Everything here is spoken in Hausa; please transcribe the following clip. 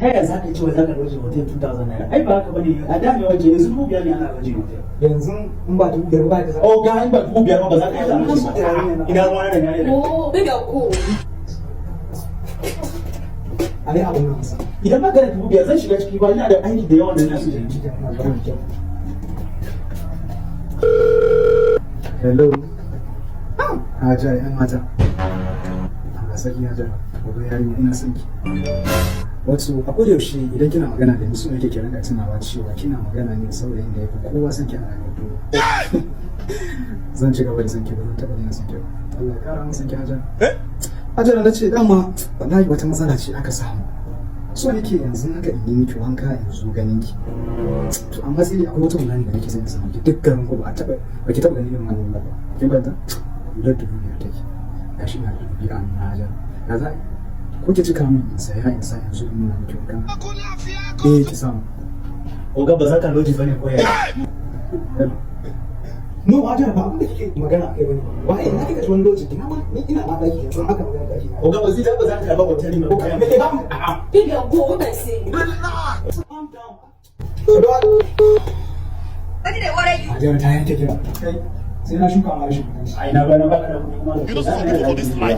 ta yaya za ka yi cewa za ka loje hotel 2000 naira ai ba haka bane a da ne waje yanzu 2000 ne ana loje hotel yanzu in ba 5,000 ba ka oh ga in ba 2000 ba za ka yi da ina ruwa da ne oh bai da ko a yi abin nan sa idan ba ka da 2000 zan shiga ciki ba ina da aiki da yawan da na su da yi hello Hajar yan mata Allah sarki Hajar gobe yarinya ina son ki wato a koda yaushe idan kina magana da musu yake kiran ka tunawa cewa kina magana ne saurayin da yafi kowa son ki a rayuwar zan ci gaba da son ki ba zan taɓa yin son ki ba Allah ya kara mun son ki Hajar Hajar na ce dama wallahi wata matsala ce aka samu so nake yanzu haka in yi miki wanka yanzu ganin ki to amma sai akwai wata magana da nake son samu ki dukkan ku ba ki taɓa ganin irin wannan ba kin banta da duniya take gashi na da biya na Hajar ya za ko ki cika min sai ya isa yanzu in nuna miki wanka ki samu oga ba za ka loje bane ko ya no Hajar ba abin da kike magana kai bane ba ina kika tuwon loji ina ma ni ina ma daki yanzu haka magana daki oga ba zai ba za ka ba hotel ne ko ya me ba bai da ko ba sai Hajar ta yanke kira sai na shuka ma shi ai na ba ka da kuɗi kuma